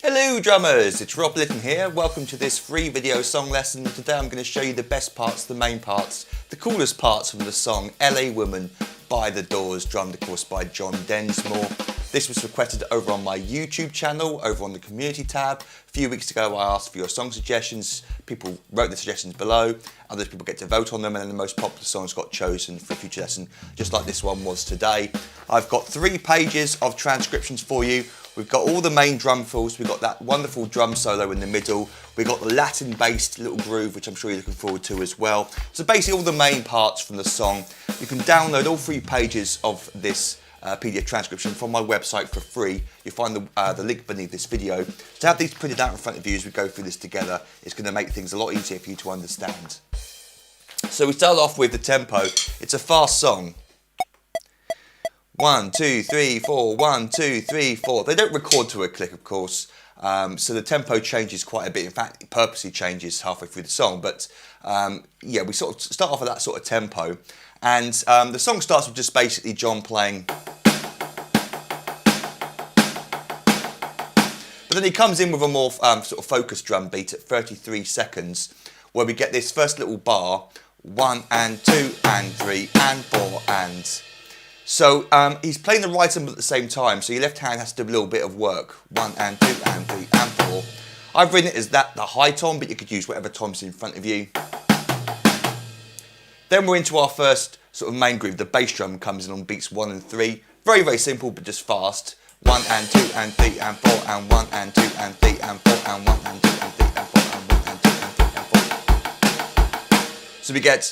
Hello drummers, it's Rob Litton here. Welcome to this free video song lesson. Today I'm going to show you the best parts, the main parts, the coolest parts from the song LA Woman by The Doors, drummed of course by John Densmore. This was requested over on my YouTube channel, over on the community tab. A few weeks ago I asked for your song suggestions. People wrote the suggestions below. Other people get to vote on them, and then the most popular songs got chosen for a future lesson, just like this one was today. I've got 3 pages of transcriptions for you. We've got all the main drum fills, we've got that wonderful drum solo in the middle, we've got the Latin-based little groove, which I'm sure you're looking forward to as well. So basically all the main parts from the song. You can download all 3 pages of this PDF transcription from my website for free. You'll find the link beneath this video. To have these printed out in front of you as we go through this together, it's going to make things a lot easier for you to understand. So we start off with the tempo. It's a fast song. 1, 2, 3, 4, 1, 2, 3, 4. They don't record to a click, of course, so the tempo changes quite a bit. In fact, it purposely changes halfway through the song. But yeah, we sort of start off with that sort of tempo, and the song starts with just basically John playing. But then he comes in with a more sort of focused drum beat at 33 seconds, where we get this first little bar: 1 and 2 and 3 and 4 and. So he's playing the right cymbal at the same time, so your left hand has to do a little bit of work. 1 and 2 and 3 and 4. I've written it as the high tom, but you could use whatever tom's in front of you. Then we're into our first sort of main groove. The bass drum comes in on beats 1 and 3. Very, very simple, but just fast. 1 and 2 and 3 and 4 and 1 and 2 and 3 and 4 and 1 and 2 and 3 and 4 and 1 and 2 and 3 and 4. So we get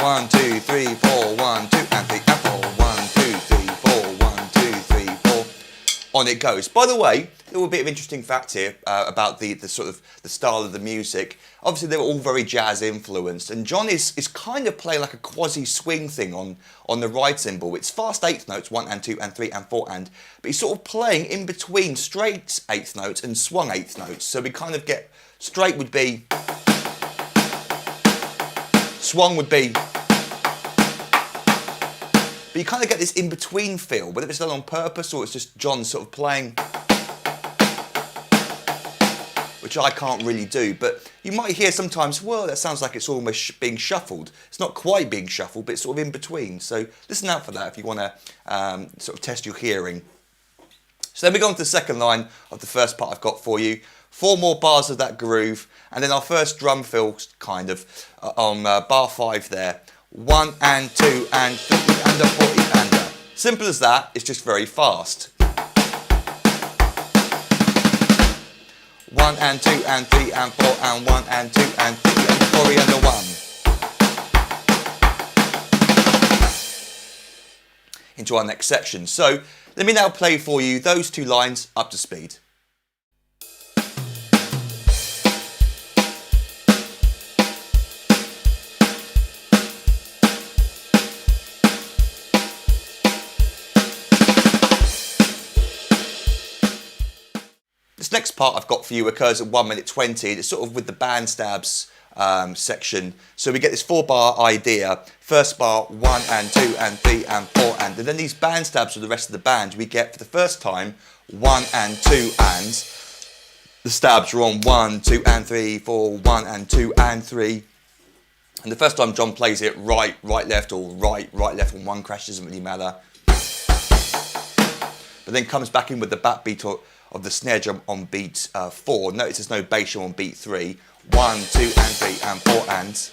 1, 2, 3, 4, 1, 2 and 3 and 4, 1, 2, 3, 4, 1, 2, 3, 4. On it goes. By the way, a little bit of interesting fact here about the sort of the style of the music. Obviously they're all very jazz influenced, and John is kind of playing like a quasi swing thing on the right cymbal. It's fast 8th notes, 1 and 2 and 3 and 4 and, but he's sort of playing in between straight 8th notes and swung 8th notes. So we kind of get straight would be, swung would be, but you kind of get this in-between feel, whether it's done on purpose or it's just John sort of playing, which I can't really do. But you might hear sometimes, well, that sounds like it's almost being shuffled. It's not quite being shuffled, but it's sort of in between. So listen out for that if you want to sort of test your hearing. So then we go on to the second line of the first part I've got for you. 4 more bars of that groove, and then our first drum fill kind of on bar 5 there. 1 and 2 and 3 and a 40 and a. Simple as that, it's just very fast. 1 and 2 and 3 and 4 and 1 and 2 and 3 and 4 and a 1. Into our next section. So let me now play for you those 2 lines up to speed. This next part I've got for you occurs at 1 minute 20. It's sort of with the band stabs section. So we get this 4-bar idea. First bar, 1 and 2 and 3 and 4 and then these band stabs with the rest of the band, we get for the first time 1 and 2 and. The stabs are on 1, 2 and 3, 4, 1 and 2 and 3. And the first time John plays it right, right, left, or right, right, left on one crash, doesn't really matter. But then comes back in with the backbeat of the snare drum on beat 4. Notice there's no bass drum on beat 3. 1, 2 and 3 and 4 and.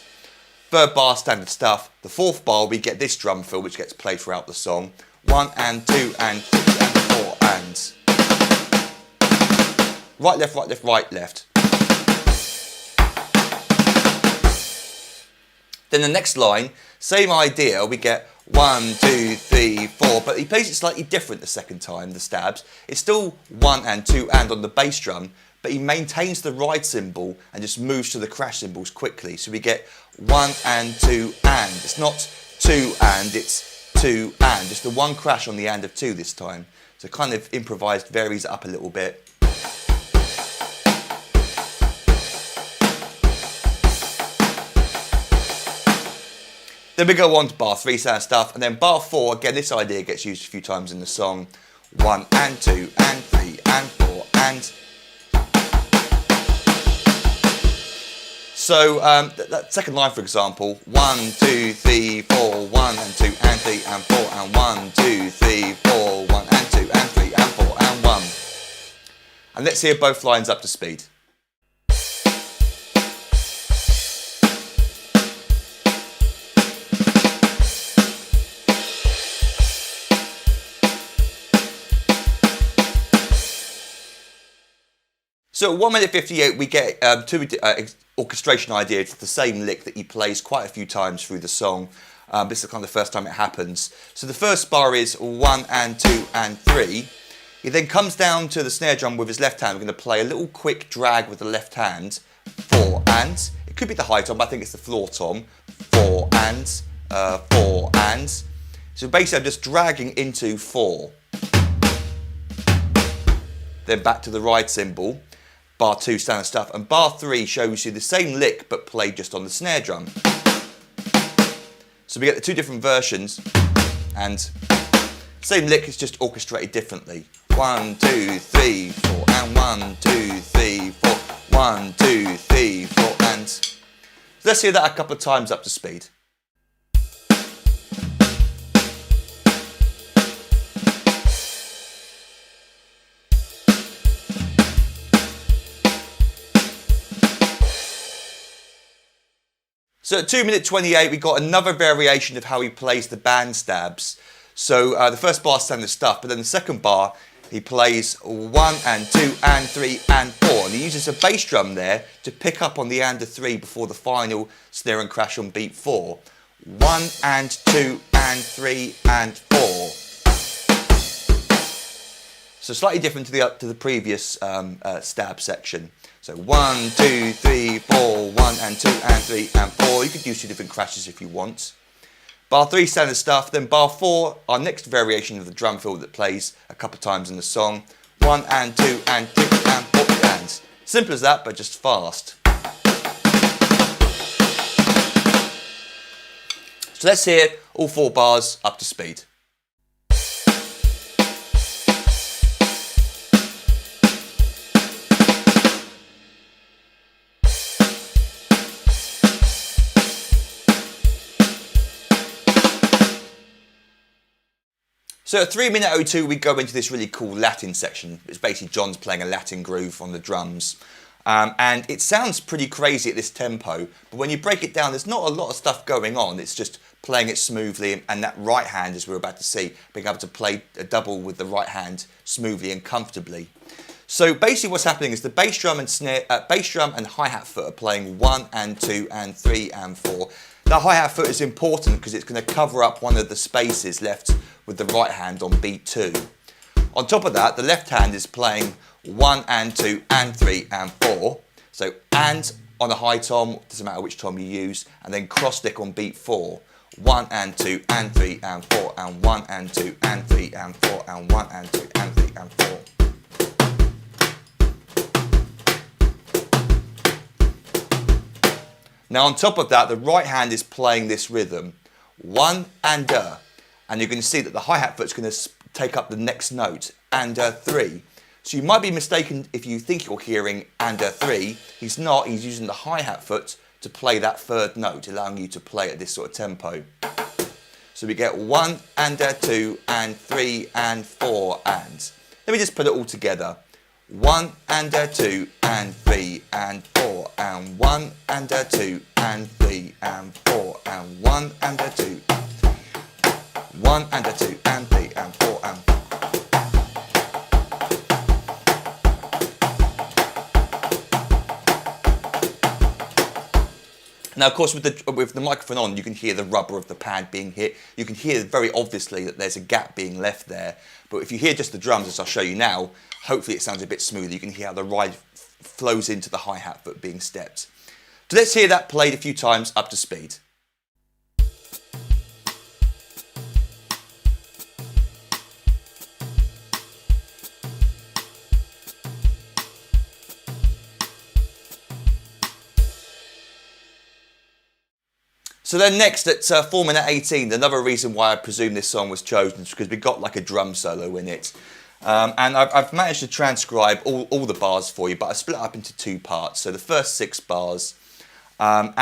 Third bar, standard stuff. The 4th bar, we get this drum fill which gets played throughout the song. 1 and 2 and 3 and 4 and. Right, left, right, left, right, left. Then the next line, same idea, we get 1, 2, 3, 4, but he plays it slightly different the second time, the stabs. It's still 1 and 2 and on the bass drum, but he maintains the right cymbal and just moves to the crash cymbals quickly. So we get 1 and 2 and. It's not 2 and, it's 2 and. Just the one crash on the and of 2 this time. So kind of improvised, varies it up a little bit. Then we go on to bar 3 sound stuff, and then bar 4, again this idea gets used a few times in the song. 1 and 2 and 3 and 4 and. So that second line, for example, 1, 2, 3, 4, 1 and 2 and 3 and 4 and 1, 2, 3, 4, 1 and 2 and 3 and 4 and 1. And let's hear both lines up to speed. So at 1 minute 58 we get two orchestration ideas for the same lick that he plays quite a few times through the song. This is kind of the first time it happens. So the first bar is 1 and 2 and 3. He then comes down to the snare drum with his left hand. We're going to play a little quick drag with the left hand. 4 and. It could be the high tom, but I think it's the floor tom. 4 and. 4 and. So basically I'm just dragging into 4. Then back to the right cymbal. Bar 2 standard stuff, and bar 3 shows you the same lick but played just on the snare drum. So we get the two different versions, and same lick is just orchestrated differently. 1, 2, 3, 4, and 1, 2, 3, 4, 1, 2, 3, 4, and. So let's hear that a couple of times up to speed. So at 2 minute 28 we got another variation of how he plays the band stabs. So the first bar is standard stuff, but then the second bar he plays 1 and 2 and 3 and 4, and he uses a bass drum there to pick up on the and 3 before the final snare and crash on beat 4. 1 and 2 and 3 and 4. So slightly different to the previous stab section. So 1, 2, 3, 4, 1 and 2 and 3 and 4. You could use two different crashes if you want. Bar 3 standard stuff. Then bar 4, our next variation of the drum fill that plays a couple of times in the song. 1 and 2 and 3 and 4 and. Simple as that, but just fast. So let's hear all 4 bars up to speed. So at 3 minute 02 we go into this really cool Latin section. It's basically John's playing a Latin groove on the drums. And it sounds pretty crazy at this tempo, but when you break it down there's not a lot of stuff going on. It's just playing it smoothly, and that right hand, as we're about to see, being able to play a double with the right hand smoothly and comfortably. So basically what's happening is the bass drum and hi-hat foot are playing 1 and 2 and 3 and 4. The hi-hat foot is important because it's going to cover up one of the spaces left with the right hand on beat 2. On top of that, the left hand is playing 1 and 2 and 3 and 4. So and on a high tom, doesn't matter which tom you use, and then cross stick on beat 4. 1 and 2 and 3 and 4 and 1 and 2 and 3 and 4 and 1 and 2 and 3 and 4. Now on top of that, the right hand is playing this rhythm, 1 and you can see that the hi-hat foot's going to take up the next note, and 3. So you might be mistaken if you think you're hearing and 3. He's not, he's using the hi-hat foot to play that third note, allowing you to play at this sort of tempo. So we get 1 and 2 and 3 and 4 and. Let me just put it all together. 1 and 2 and 3 and 4 and 1 and 2 and 3 and 4 and 1 and 2. 1 and 2 and 3 and 4 and. Now, of course, with the microphone on, you can hear the rubber of the pad being hit. You can hear very obviously that there's a gap being left there. But if you hear just the drums, as I'll show you now, hopefully it sounds a bit smoother. You can hear how the ride flows into the hi-hat foot being stepped. So let's hear that played a few times up to speed. So then next at 4 minute 18, another reason why I presume this song was chosen is because we got like a drum solo in it. And I've managed to transcribe all the bars for you, but I split it up into two parts. So the first 6 bars, let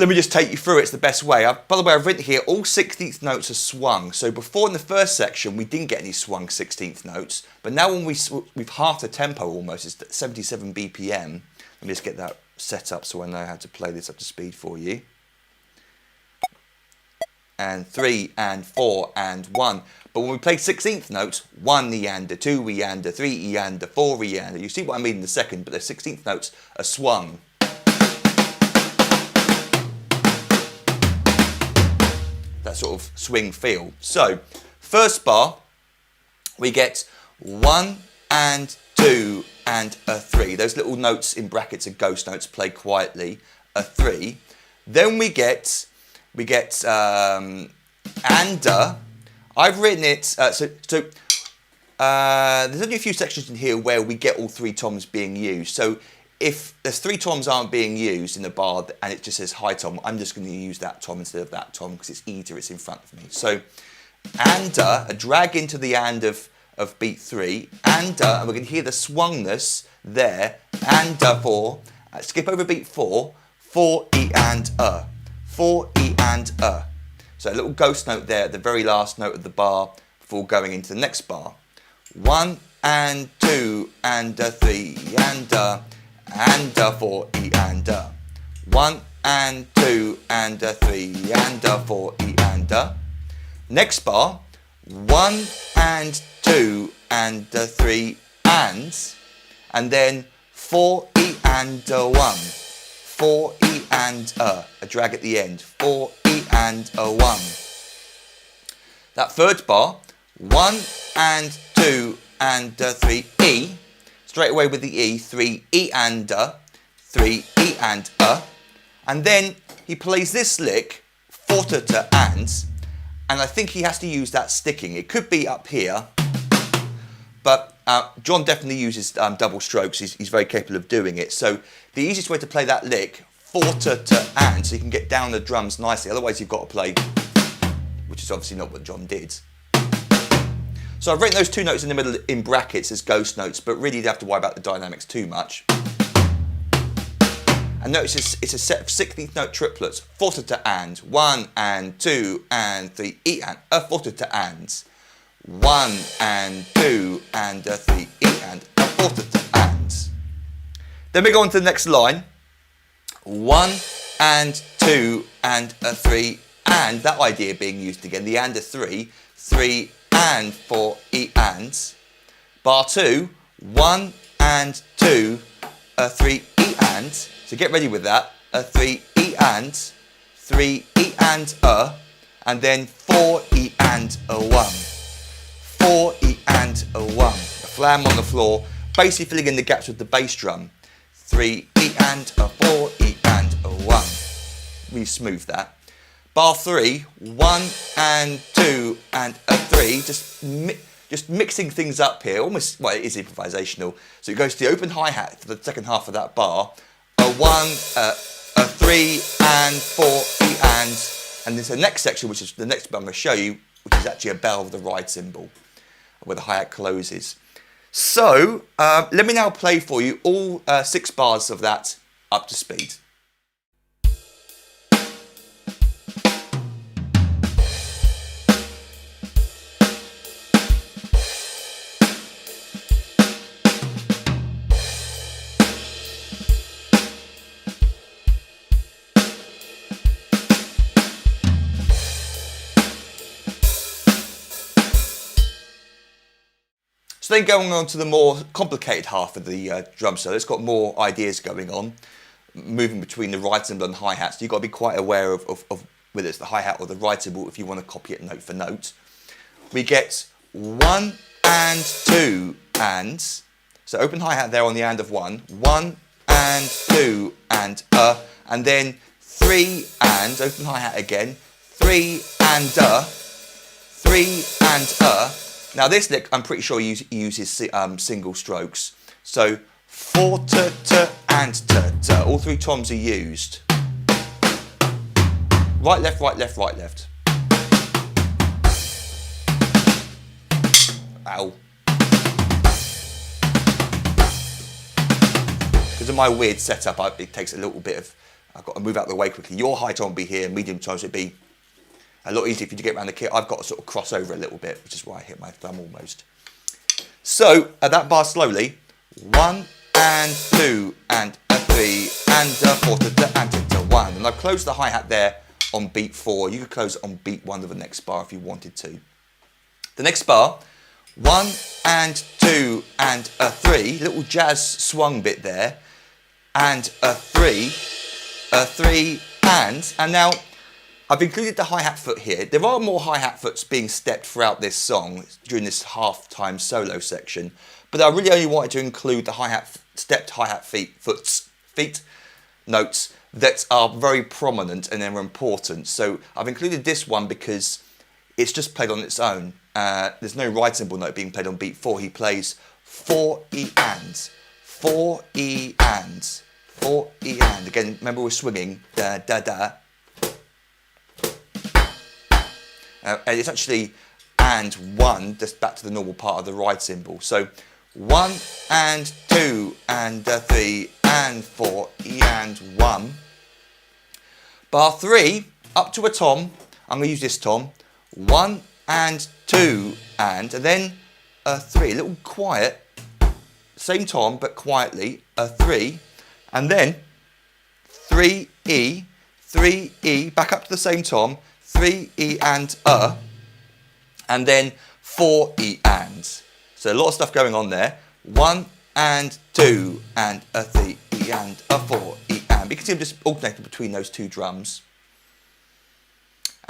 me just take you through it. It's the best way. By the way, I've written here all 16th notes are swung. So before in the first section, we didn't get any swung 16th notes. But now when we've halved the tempo almost, it's 77 BPM. Let me just get that set up so I know how to play this up to speed for you. And 3 and 4 and 1. But when we play 16th notes, 1 eander, 2 eander, 3 eander, 4 eander. You see what I mean in the second, but the 16th notes are swung. That sort of swing feel. So, first bar, we get 1 and 2 and a 3. Those little notes in brackets are ghost notes, played quietly, a 3. Then we get and I've written it, there's only a few sections in here where we get all 3 toms being used. So if there's 3 toms aren't being used in the bar and it just says high tom, I'm just going to use that tom instead of that tom because it's easier, it's in front of me. So and a drag into the and of beat 3, and we're going to hear the swungness there, and 4, skip over beat 4, 4 E and 4 E and So a little ghost note there at the very last note of the bar before going into the next bar. 1 and 2 and 3 and 4 E and 1 and 2 and 3 and 4 E and Next bar, 1 and 2 and 3 and then 4 E and 1. 4 E and a drag at the end. 4 E and 1. That third bar, 1 and 2 and 3 E. Straight away with the E, 3 E and 3 E and and then he plays this lick, 4 to and I think he has to use that sticking. It could be up here, but John definitely uses double strokes. He's very capable of doing it. So the easiest way to play that lick, 4 to so you can get down the drums nicely. Otherwise you've got to play, which is obviously not what John did. So I've written those 2 notes in the middle in brackets as ghost notes, but really you don't have to worry about the dynamics too much. And notice it's a set of 16th note triplets, 4 to 1 and 2 and 3 E and 4 to 1 and 2 and 3 E and 4 to Then we go on to the next line. 1 and 2 and 3 and, that idea being used again, the and 3, 3 and 4 E and. Bar 2, 1 and 2, 3 E and. So get ready with that. 3 E and, 3 E and then 4 E and 1. 4 E and 1. A flam on the floor, basically filling in the gaps with the bass drum. 3 E and 4 E and 1. We smooth that. Bar 3, 1 and 2 and 3. Just mixing things up here. Almost, well, it is improvisational. So it goes to the open hi-hat for the second half of that bar. A 1, a 3 and 4 E and there's the next section, which is the next bit I'm going to show you, which is actually a bell with the ride cymbal, where the hi-hat closes. So let me now play for you all 6 bars of that up to speed. So then going on to the more complicated half of the drum solo, it's got more ideas going on, moving between the ride cymbal and hi-hats. So you've got to be quite aware of whether it's the hi-hat or the ride cymbal if you want to copy it note for note. We get 1 and 2 and, so open hi-hat there on the and of 1, 1 and 2 and then 3 and, open hi-hat again, 3 and 3 and Now this lick, I'm pretty sure uses single strokes. So 4 to and to. All 3 toms are used. Right, left, right, left, right, left. rattle. Because of my weird setup, it takes a little bit of, I've got to move out of the way quickly. Your high tone will be here, medium tones would be a lot easier for you to get around the kit. I've got to sort of cross over a little bit, which is why I hit my thumb almost. So, at that bar slowly, 1 and 2 and a 3 and a 4 to the and to 1. And I've closed the hi-hat there on beat 4. You could close it on beat 1 of the next bar if you wanted to. The next bar, 1 and 2 and a 3, little jazz swung bit there, and a 3 and now I've included the hi-hat foot here. There are more hi-hat foots being stepped throughout this song during this half-time solo section, but I really only wanted to include the hi-hat stepped hi-hat feet notes that are very prominent and they're important. So I've included this one because it's just played on its own. There's no ride cymbal note being played on beat 4. He plays 4 E and, 4 E and, 4 E and. Again, remember we're swinging da da da. And it's actually and 1, just back to the normal part of the ride cymbal. So 1 and 2 and 3 and 4 E and 1. Bar 3, up to a tom. I'm going to use this tom. 1 and 2 and then a 3. A little quiet. Same tom, but quietly. A 3. And then 3 E, back up to the same tom. 3 E and then 4 E and. So a lot of stuff going on there. 1 and 2 and a 3 E and a 4 E and. You can see I'm just alternating between those two drums.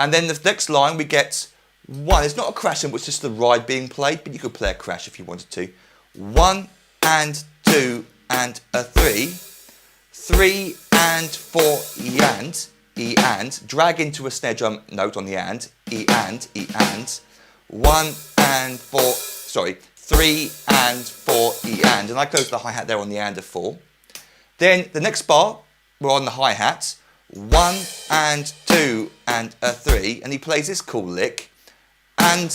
And then the next line we get 1. It's not a crash cymbal, it's just the ride being played, but you could play a crash if you wanted to. 1 and 2 and a 3. 3 and 4 E and, drag into a snare drum note on the and, E and, 1 and 4, sorry, 3 and 4 E and I close the hi-hat there on the and of 4. Then the next bar, we're on the hi-hat, 1 and 2 and a 3, and he plays this cool lick, and,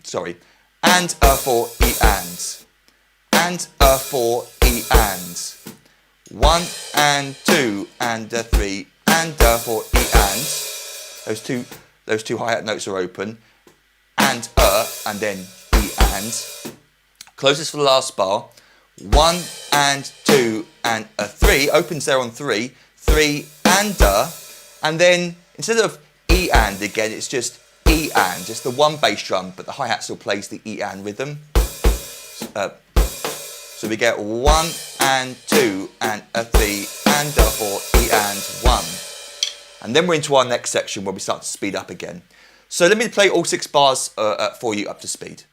sorry, and a 4 E and a 4 E and, 1 and 2 and a 3 and 4 E and. Those two hi-hat notes are open. And then E and. Close this for the last bar. 1 and 2 and a 3. Opens there on 3. 3 and then instead of E and again, it's just E and. Just the one bass drum, but the hi-hat still plays the E and rhythm. So we get 1 and 2 and a 3 and a 4 E and 1. And then we're into our next section where we start to speed up again. So let me play all 6 bars for you up to speed.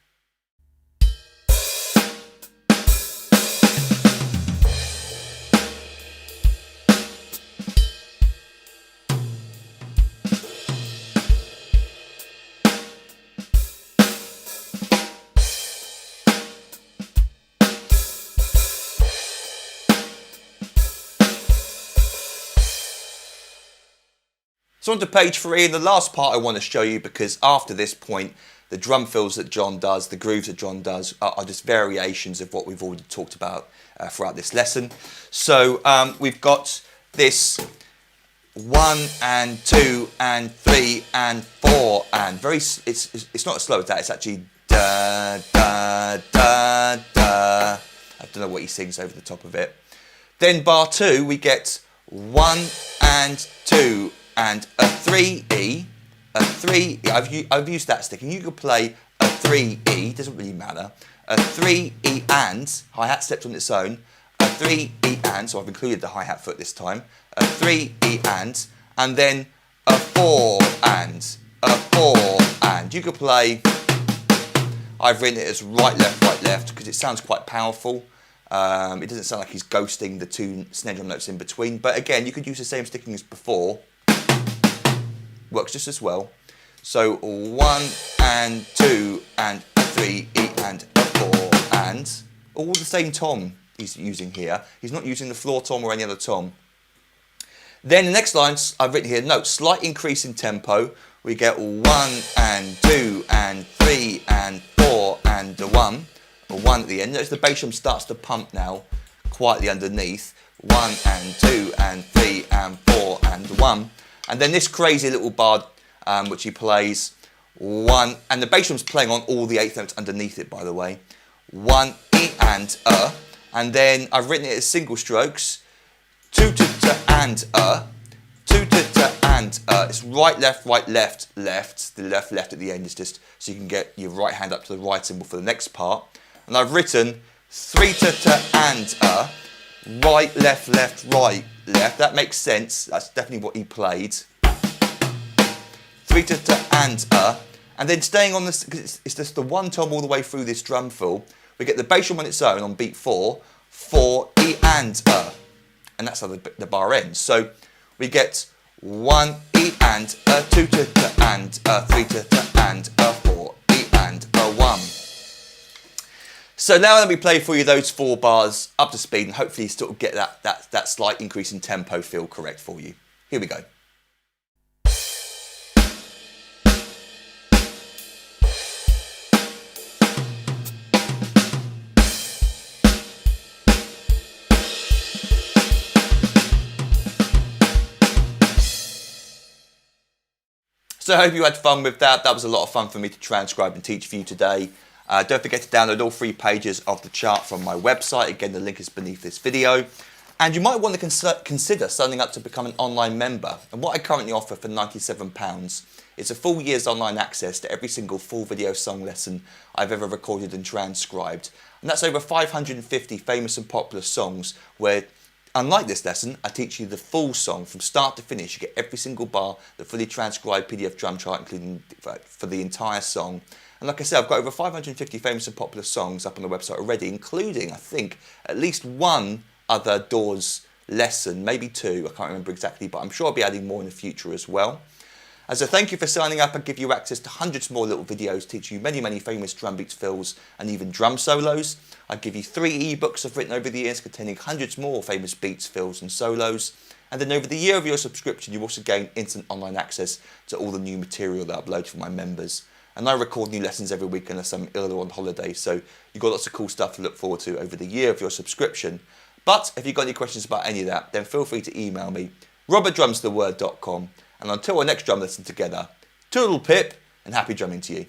So on to page 3, and the last part I want to show you, because after this point, the drum fills that John does, the grooves that John does, are just variations of what we've already talked about throughout this lesson. So we've got this 1 and 2 and 3 and 4 and it's not as slow as that. It's actually da da da da. I don't know what he sings over the top of it. Then bar 2, we get 1 and 2 and a 3E, a 3E, I've used that stick, and you could play a 3E, doesn't really matter, a 3E and, hi-hat stepped on its own, a 3E and, so I've included the hi-hat foot this time, a 3E and then a 4 and, a 4 and. You could play, I've written it as right, left, because it sounds quite powerful. It doesn't sound like he's ghosting the 2 snare drum notes in between, but again, you could use the same sticking as before. Works just as well. So 1 and 2 and a 3 E and a 4 and all the same tom he's using here. He's not using the floor tom or any other tom. Then the next line I've written here, note, slight increase in tempo. we get 1 and 2 and 3 and 4 and a 1 at the end. Notice the bass drum starts to pump now, quietly underneath. 1 and 2 and 3 and 4 and 1. And then this crazy little bar which he plays 1, and the bass drum's playing on all the 8th notes underneath it, by the way. 1 E and then I've written it as single strokes. 2 to and 2 to and it's right left left. The left at the end is just so you can get your right hand up to the right cymbal for the next part. And I've written 3 to and right left right left. That makes sense. That's definitely what he played. 3 to and then staying on this, because it's just the one tom all the way through this drum fill. We get the bass drum on its own on beat 4, 4 E and that's how the bar ends. So we get 1 E and 2 to and 3 to and 4 E and 1. So now let me play for you those 4 bars up to speed and hopefully sort of get that slight increase in tempo feel correct for you. Here we go. So I hope you had fun with that. That was a lot of fun for me to transcribe and teach for you today. Don't forget to download all 3 pages of the chart from my website. Again, the link is beneath this video. And you might want to consider signing up to become an online member. And what I currently offer for £97 is a full year's online access to every single full video song lesson I've ever recorded and transcribed. And that's over 550 famous and popular songs where, unlike this lesson, I teach you the full song from start to finish. You get every single bar, the fully transcribed PDF drum chart, including for the entire song. And like I said, I've got over 550 famous and popular songs up on the website already, including, I think, at least 1 other Doors lesson, maybe 2, I can't remember exactly, but I'm sure I'll be adding more in the future as well. As a thank you for signing up, I give you access to hundreds more little videos teaching you many famous drum beats, fills and even drum solos. I give you 3 ebooks I've written over the years containing hundreds more famous beats, fills and solos. And then over the year of your subscription, you also gain instant online access to all the new material that I upload for my members. And I record new lessons every week unless I'm ill or on holiday, so you've got lots of cool stuff to look forward to over the year of your subscription. But if you've got any questions about any of that, then feel free to email me, rob@drumstheword.com. And until our next drum lesson together, toodle pip and happy drumming to you.